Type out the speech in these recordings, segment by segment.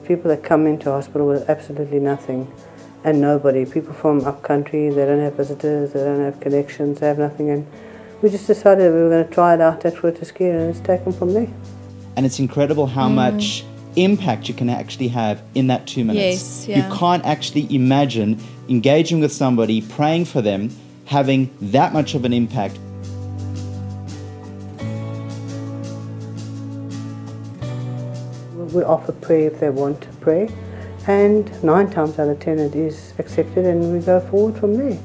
people that come into hospital with absolutely nothing and nobody. People from up country, they don't have visitors, they don't have connections, they have nothing. And we just decided we were going to try it out at Fortescue, and it's taken from there. And it's incredible how much impact you can actually have in that 2 minutes. Yes, yeah. You can't actually imagine engaging with somebody, praying for them, having that much of an impact. We offer prayer if they want to pray, and 9 times out of 10 it is accepted, and we go forward from there.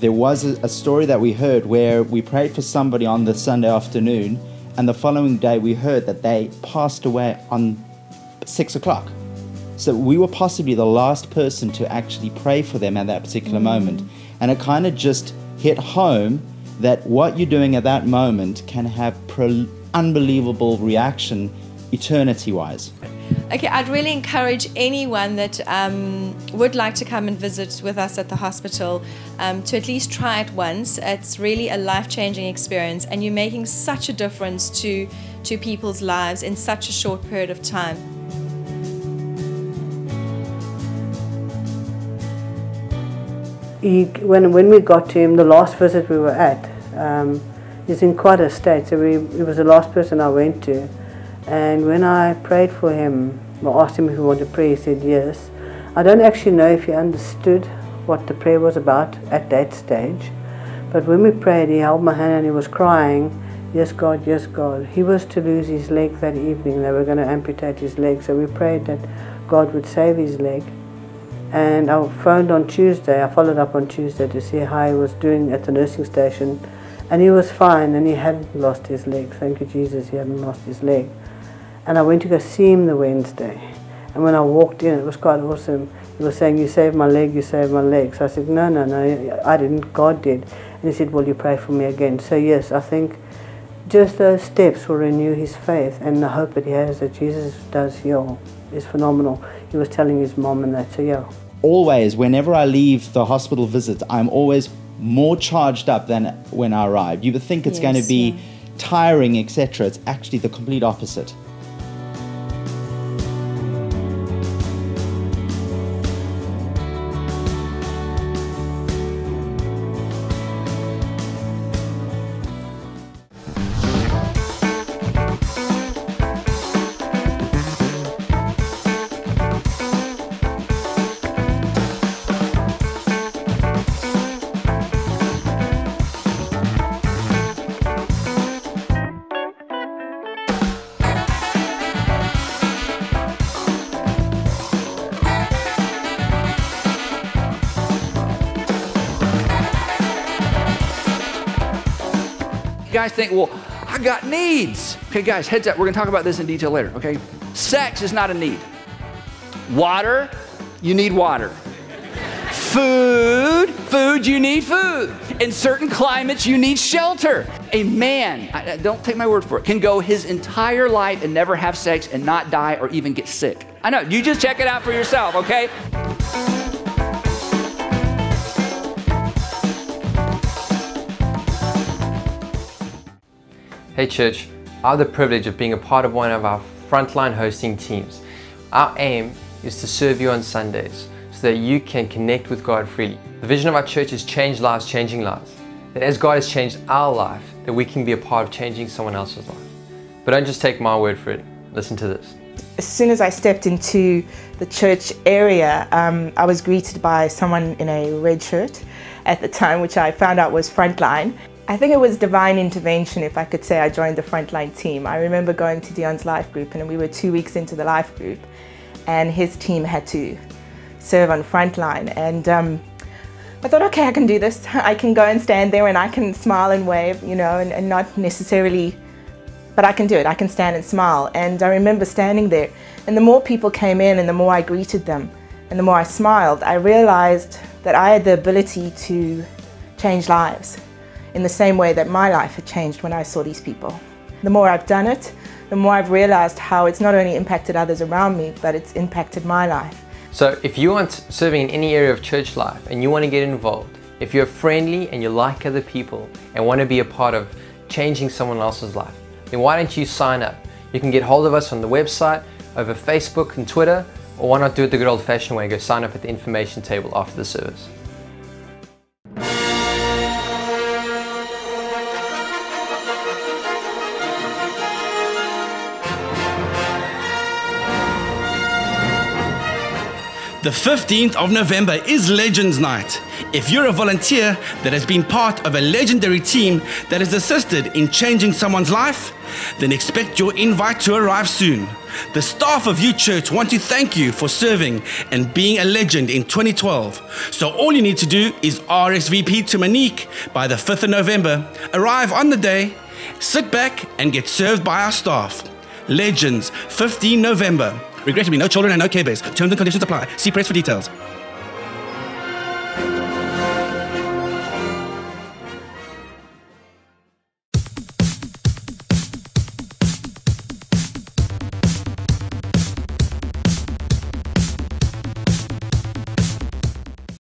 There was a story that we heard where we prayed for somebody on the Sunday afternoon, and the following day we heard that they passed away on 6 o'clock. So we were possibly the last person to actually pray for them at that particular moment. And it kind of just hit home that what you're doing at that moment can have unbelievable reaction eternity-wise. Okay, I'd really encourage anyone that would like to come and visit with us at the hospital to at least try it once. It's really a life-changing experience, and you're making such a difference to people's lives in such a short period of time. When we got to him, the last visit we were at, he's in quite a state, so he was the last person I went to. And when I prayed for him, I asked him if he wanted to pray, he said yes. I don't actually know if he understood what the prayer was about at that stage, but when we prayed, he held my hand and he was crying, yes God, yes God. He was to lose his leg that evening. They were going to amputate his leg, so we prayed that God would save his leg. And I phoned on Tuesday, I followed up on Tuesday to see how he was doing at the nursing station, and he was fine, and he hadn't lost his leg. Thank you Jesus, he hadn't lost his leg. And I went to go see him the Wednesday, and when I walked in, it was quite awesome. He was saying, you saved my leg, you saved my leg. So I said, no, I didn't, God did. And he said, will you pray for me again? So yes, I think just those steps will renew his faith, and the hope that he has that Jesus does heal is phenomenal. He was telling his mom and that, so yeah. Always, whenever I leave the hospital visit, I'm always more charged up than when I arrived. You would think it's going to be tiring, etc. It's actually the complete opposite. You guys think, well, I got needs. Okay, guys, heads up. We're going to talk about this in detail later, okay? Sex is not a need. Water, you need water. Food, you need food. In certain climates, you need shelter. A man, don't take my word for it, can go his entire life and never have sex and not die or even get sick. I know, you just check it out for yourself, okay? Hey church, I have the privilege of being a part of one of our frontline hosting teams. Our aim is to serve you on Sundays so that you can connect with God freely. The vision of our church is change lives, changing lives. That as God has changed our life, that we can be a part of changing someone else's life. But don't just take my word for it. Listen to this. As soon as I stepped into the church area, I was greeted by someone in a red shirt at the time, which I found out was Frontline. I think it was divine intervention, if I could say. I joined the Frontline team. I remember going to Dion's life group, and we were 2 weeks into the life group, and his team had to serve on Frontline. And I thought, okay, I can do this. I can go and stand there and I can smile and wave, you know, and not necessarily, but I can do it. I can stand and smile. And I remember standing there, and the more people came in and the more I greeted them and the more I smiled, I realized that I had the ability to change lives in the same way that my life had changed when I saw these people. The more I've done it, the more I've realized how it's not only impacted others around me, but it's impacted my life. So if you aren't serving in any area of church life and you want to get involved, if you're friendly and you like other people and want to be a part of changing someone else's life, then why don't you sign up? You can get hold of us on the website, over Facebook and Twitter, or why not do it the good old-fashioned way and go sign up at the information table after the service. The 15th of November is Legends Night. If you're a volunteer that has been part of a legendary team that has assisted in changing someone's life, then expect your invite to arrive soon. The staff of U Church want to thank you for serving and being a legend in 2012. So all you need to do is RSVP to Monique by the 5th of November. Arrive on the day, sit back and get served by our staff. Legends, 15 November. Regrettably, no children and no care bears. Terms and conditions apply. See press for details.